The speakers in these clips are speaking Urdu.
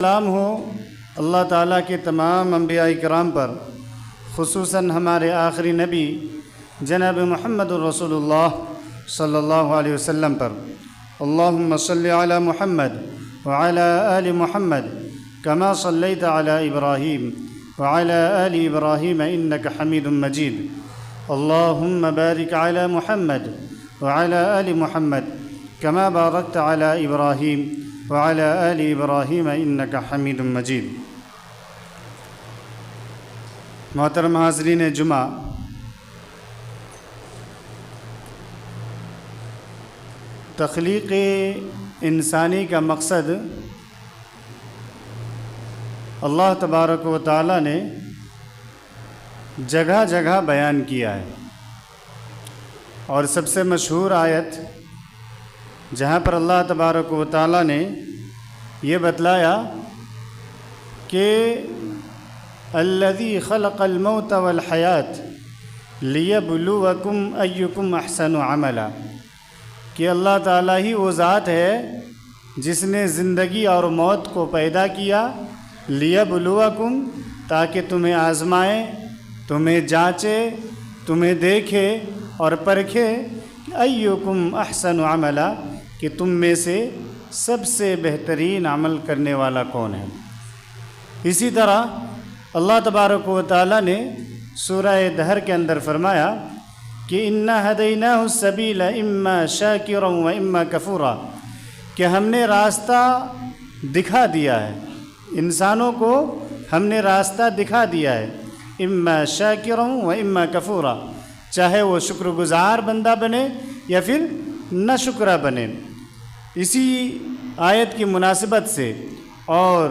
سلام ہو اللہ تعالیٰ کے تمام انبیاء کرام پر، خصوصاً ہمارے آخری نبی جناب محمد الرسول اللہ صلی اللہ علیہ وسلم پر۔ اللہم صلی علی محمد وعلی آل محمد کما صلیت علی ابراہیم وعلی آل ابراہیم انک حمید مجید۔ اللہم بارک علی محمد وعلی آل محمد کما بارکت علی ابراہیم وعلی آل ابراہیم انک حمید مجید۔ محترم حاضرین جمعہ، تخلیق انسانی کا مقصد اللہ تبارک و تعالیٰ نے جگہ جگہ بیان کیا ہے، اور سب سے مشہور آیت جہاں پر اللہ تبارک و تعالیٰ نے یہ بتلایا کہ الذی خلق الموت والحیات لیبلوکم ایکم احسن عملا، کہ اللہ تعالیٰ ہی وہ ذات ہے جس نے زندگی اور موت کو پیدا کیا، لیبلوکم، تاکہ تمہیں آزمائے، تمہیں جانچے، تمہیں دیکھے اور پرکھے کہ ایکم احسن عملا، کہ تم میں سے سب سے بہترین عمل کرنے والا کون ہے۔ اسی طرح اللہ تبارک و تعالیٰ نے سورہ دہر کے اندر فرمایا کہ انا ہدیناہ السبیل اما شاکرا و اما کفورا، کہ ہم نے راستہ دکھا دیا ہے، انسانوں کو ہم نے راستہ دکھا دیا ہے، اما شاکرا و اما کفورا، چاہے وہ شکر گزار بندہ بنے یا پھر نہ شکرہ بنے۔ اسی آیت کی مناسبت سے اور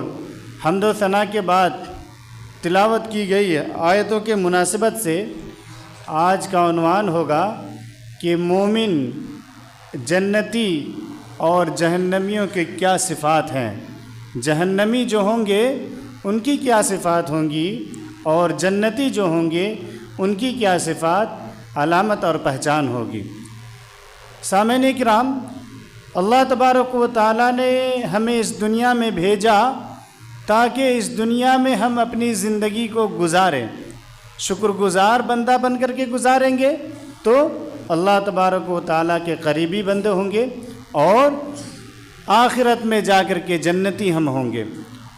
حمد و ثنا کے بعد تلاوت کی گئی آیتوں کے مناسبت سے آج کا عنوان ہوگا کہ مومن، جنتی اور جہنمیوں کے کیا صفات ہیں، جہنمی جو ہوں گے ان کی کیا صفات ہوں گی، اور جنتی جو ہوں گے ان کی کیا صفات، علامت اور پہچان ہوگی۔ سامعین کرام، اللہ تبارک و تعالیٰ نے ہمیں اس دنیا میں بھیجا تاکہ اس دنیا میں ہم اپنی زندگی کو گزاریں، شکر گزار بندہ بن کر کے گزاریں گے تو اللہ تبارک و تعالیٰ کے قریبی بندے ہوں گے، اور آخرت میں جا کر کے جنتی ہم ہوں گے۔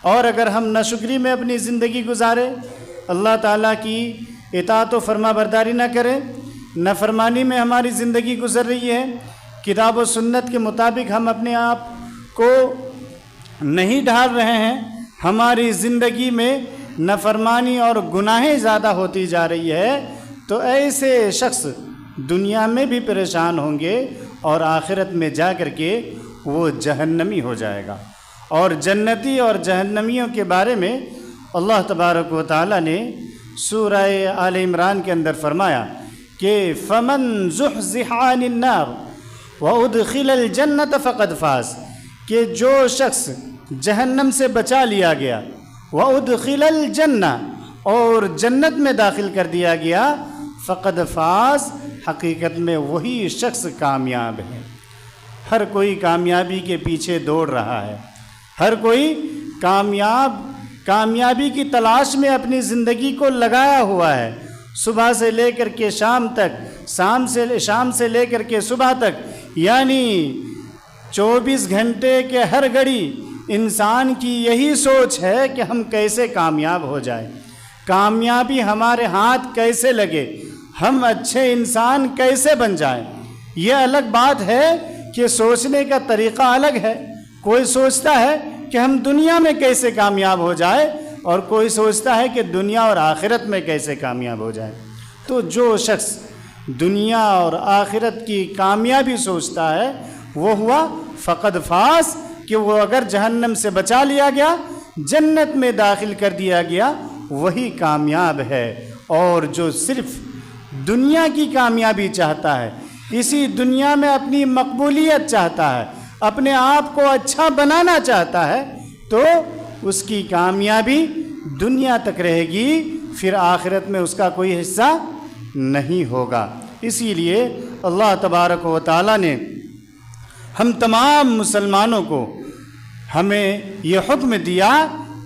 اور اگر ہم ناشکری میں اپنی زندگی گزاریں، اللہ تعالیٰ کی اطاعت و فرما برداری نہ کریں، نافرمانی میں ہماری زندگی گزر رہی ہے، کتاب و سنت کے مطابق ہم اپنے آپ کو نہیں ڈھال رہے ہیں، ہماری زندگی میں نافرمانی اور گناہیں زیادہ ہوتی جا رہی ہے، تو ایسے شخص دنیا میں بھی پریشان ہوں گے اور آخرت میں جا کر کے وہ جہنمی ہو جائے گا۔ اور جنتی اور جہنمیوں کے بارے میں اللہ تبارک و تعالیٰ نے سورہ آل عمران کے اندر فرمایا کہ فمن زحزح عن النار وادخل الجنۃ فقد فاز، کہ جو شخص جہنم سے بچا لیا گیا، وادخل الجنہ، اور جنت میں داخل کر دیا گیا، فقد فاز، حقیقت میں وہی شخص کامیاب ہے۔ ہر کوئی کامیابی کے پیچھے دوڑ رہا ہے، ہر کوئی کامیابی کی تلاش میں اپنی زندگی کو لگایا ہوا ہے، صبح سے لے کر کے شام تک، شام سے لے کر کے صبح تک، یعنی 24 گھنٹے کے ہر گھڑی انسان کی یہی سوچ ہے کہ ہم کیسے کامیاب ہو جائیں، کامیابی ہمارے ہاتھ کیسے لگے، ہم اچھے انسان کیسے بن جائیں۔ یہ الگ بات ہے کہ سوچنے کا طریقہ الگ ہے، کوئی سوچتا ہے کہ ہم دنیا میں کیسے کامیاب ہو جائے، اور کوئی سوچتا ہے کہ دنیا اور آخرت میں کیسے کامیاب ہو جائے۔ تو جو شخص دنیا اور آخرت کی کامیابی سوچتا ہے وہ ہوا فقد فاز، کہ وہ اگر جہنم سے بچا لیا گیا، جنت میں داخل کر دیا گیا، وہی کامیاب ہے۔ اور جو صرف دنیا کی کامیابی چاہتا ہے، اسی دنیا میں اپنی مقبولیت چاہتا ہے، اپنے آپ کو اچھا بنانا چاہتا ہے، تو اس کی کامیابی دنیا تک رہے گی، پھر آخرت میں اس کا کوئی حصہ نہیں ہوگا۔ اسی لیے اللہ تبارک و تعالیٰ نے ہم تمام مسلمانوں کو ہمیں یہ حکم دیا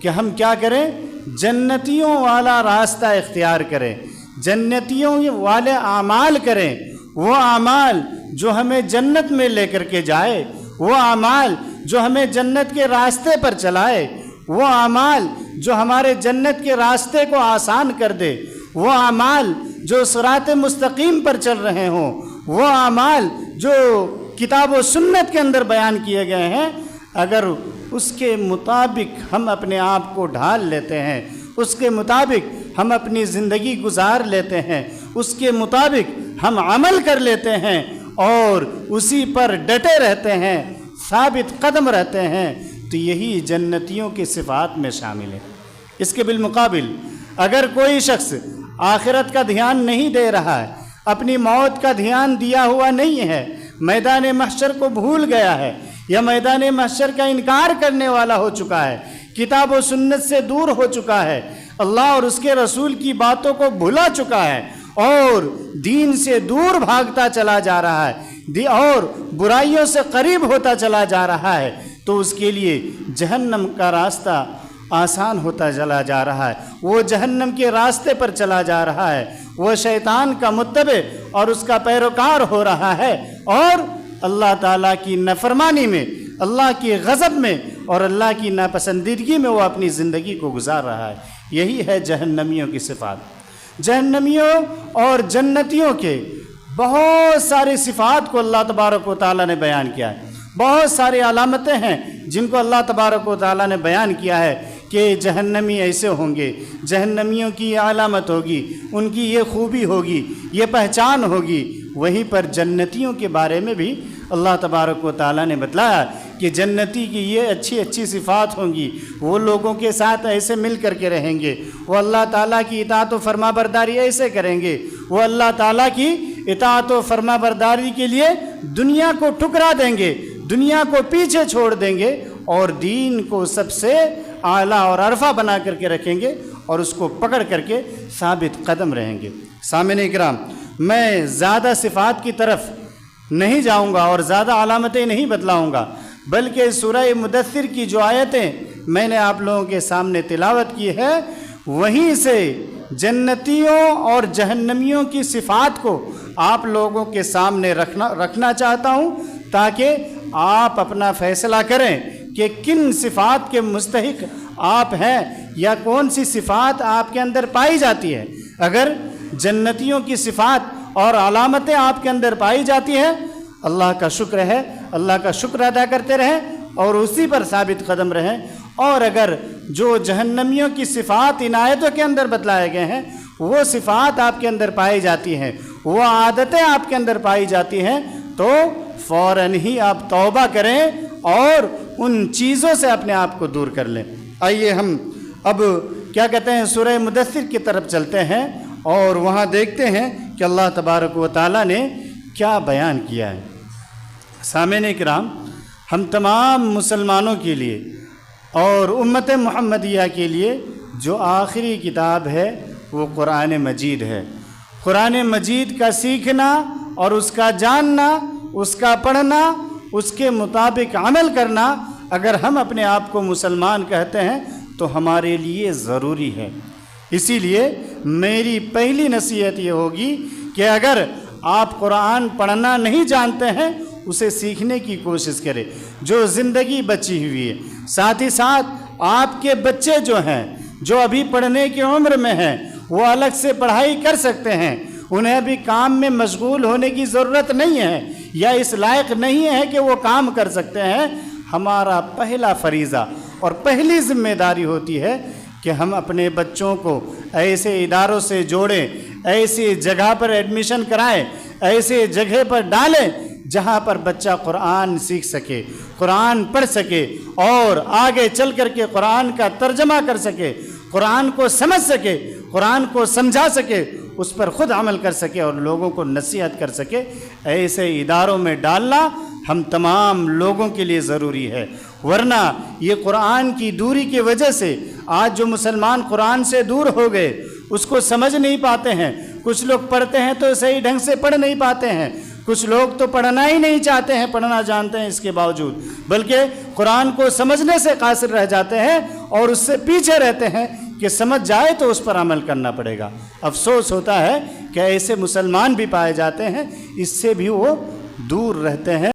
کہ ہم کیا کریں؟ جنتیوں والا راستہ اختیار کریں، جنتیوں والے اعمال کریں، وہ اعمال جو ہمیں جنت میں لے کر کے جائے، وہ اعمال جو ہمیں جنت کے راستے پر چلائے، وہ اعمال جو ہمارے جنت کے راستے کو آسان کر دے، وہ اعمال جو صراط مستقیم پر چل رہے ہوں، وہ اعمال جو کتاب و سنت کے اندر بیان کیے گئے ہیں، اگر اس کے مطابق ہم اپنے آپ کو ڈھال لیتے ہیں، اس کے مطابق ہم اپنی زندگی گزار لیتے ہیں، اس کے مطابق ہم عمل کر لیتے ہیں اور اسی پر ڈٹے رہتے ہیں، ثابت قدم رہتے ہیں، تو یہی جنتیوں کی صفات میں شامل ہے۔ اس کے بالمقابل اگر کوئی شخص آخرت کا دھیان نہیں دے رہا ہے، اپنی موت کا دھیان دیا ہوا نہیں ہے، میدان محشر کو بھول گیا ہے یا میدان محشر کا انکار کرنے والا ہو چکا ہے، کتاب و سنت سے دور ہو چکا ہے، اللہ اور اس کے رسول کی باتوں کو بھلا چکا ہے اور دین سے دور بھاگتا چلا جا رہا ہے اور برائیوں سے قریب ہوتا چلا جا رہا ہے، تو اس کے لیے جہنم کا راستہ آسان ہوتا چلا جا رہا ہے، وہ جہنم کے راستے پر چلا جا رہا ہے، وہ شیطان کا متبع اور اس کا پیروکار ہو رہا ہے اور اللہ تعالیٰ کی نافرمانی میں، اللہ کی غضب میں اور اللہ کی ناپسندیدگی میں وہ اپنی زندگی کو گزار رہا ہے۔ یہی ہے جہنمیوں کی صفات۔ جہنمیوں اور جنتیوں کے بہت ساری صفات کو اللہ تبارک و تعالیٰ نے بیان کیا ہے، بہت ساری علامتیں ہیں جن کو اللہ تبارک و تعالیٰ نے بیان کیا ہے کہ جہنمی ایسے ہوں گے، جہنمیوں کی یہ علامت ہوگی، ان کی یہ خوبی ہوگی، یہ پہچان ہوگی۔ وہیں پر جنتیوں کے بارے میں بھی اللہ تبارک و تعالیٰ نے بتلایا کہ جنتی کی یہ اچھی اچھی صفات ہوں گی، وہ لوگوں کے ساتھ ایسے مل کر کے رہیں گے، وہ اللہ تعالیٰ کی اطاعت و فرما برداری ایسے کریں گے، وہ اللہ تعالیٰ کی اطاعت و فرما برداری کے لیے دنیا کو ٹھکرا دیں گے، دنیا کو پیچھے چھوڑ دیں گے اور دین کو سب سے اعلیٰ اور عرفہ بنا کر کے رکھیں گے اور اس کو پکڑ کر کے ثابت قدم رہیں گے۔ سامعین کرام، میں زیادہ صفات کی طرف نہیں جاؤں گا اور زیادہ علامتیں نہیں بتلاؤں گا، بلکہ سورہ مدثر کی جو آیتیں میں نے آپ لوگوں کے سامنے تلاوت کی ہے، وہیں سے جنتیوں اور جہنمیوں کی صفات کو آپ لوگوں کے سامنے رکھنا چاہتا ہوں تاکہ آپ اپنا فیصلہ کریں کہ کن صفات کے مستحق آپ ہیں یا کون سی صفات آپ کے اندر پائی جاتی ہے۔ اگر جنتیوں کی صفات اور علامتیں آپ کے اندر پائی جاتی ہیں، اللہ کا شکر ہے، اللہ کا شکر ادا کرتے رہیں اور اسی پر ثابت قدم رہیں، اور اگر جو جہنمیوں کی صفات ان آیتوں کے اندر بتلائے گئے ہیں وہ صفات آپ کے اندر پائی جاتی ہیں، وہ عادتیں آپ کے اندر پائی جاتی ہیں، تو فوراً ہی آپ توبہ کریں اور ان چیزوں سے اپنے آپ کو دور کر لیں۔ آئیے ہم اب کیا کہتے ہیں سورہ مدثر کی طرف چلتے ہیں اور وہاں دیکھتے ہیں کہ اللہ تبارک و تعالیٰ نے کیا بیان کیا ہے۔ سامعین کرام، ہم تمام مسلمانوں کے لیے اور امت محمدیہ کے لیے جو آخری کتاب ہے وہ قرآن مجید ہے۔ قرآن مجید کا سیکھنا اور اس کا جاننا، اس کا پڑھنا، اس کے مطابق عمل کرنا، اگر ہم اپنے آپ کو مسلمان کہتے ہیں تو ہمارے لیے ضروری ہے۔ اسی لیے میری پہلی نصیحت یہ ہوگی کہ اگر آپ قرآن پڑھنا نہیں جانتے ہیں اسے سیکھنے کی کوشش کریں۔ جو زندگی بچی ہوئی ہے، ساتھ ہی ساتھ آپ کے بچے جو ہیں جو ابھی پڑھنے کی عمر میں ہیں وہ الگ سے پڑھائی کر سکتے ہیں، انہیں بھی کام میں مشغول ہونے کی ضرورت نہیں ہے یا اس لائق نہیں ہے کہ وہ کام کر سکتے ہیں۔ ہمارا پہلا فریضہ اور پہلی ذمہ داری ہوتی ہے کہ ہم اپنے بچوں کو ایسے اداروں سے جوڑیں، ایسی جگہ پر ایڈمیشن کرائیں، ایسے جگہ پر ڈالیں جہاں پر بچہ قرآن سیکھ سکے، قرآن پڑھ سکے اور آگے چل کر کے قرآن کا ترجمہ کر سکے، قرآن کو سمجھ سکے، قرآن کو سمجھا سکے، اس پر خود عمل کر سکے اور لوگوں کو نصیحت کر سکے۔ ایسے اداروں میں ڈالنا ہم تمام لوگوں کے لیے ضروری ہے، ورنہ یہ قرآن کی دوری کی وجہ سے آج جو مسلمان قرآن سے دور ہو گئے، اس کو سمجھ نہیں پاتے ہیں، کچھ لوگ پڑھتے ہیں تو صحیح ڈھنگ سے پڑھ نہیں پاتے ہیں، کچھ لوگ تو پڑھنا ہی نہیں چاہتے ہیں، پڑھنا جانتے ہیں اس کے باوجود، بلکہ قرآن کو سمجھنے سے قاصر رہ جاتے ہیں اور اس سے پیچھے رہتے ہیں کہ سمجھ جائے تو اس پر عمل کرنا پڑے گا۔ افسوس ہوتا ہے کہ ایسے مسلمان بھی پائے جاتے ہیں، اس سے بھی وہ دور رہتے ہیں۔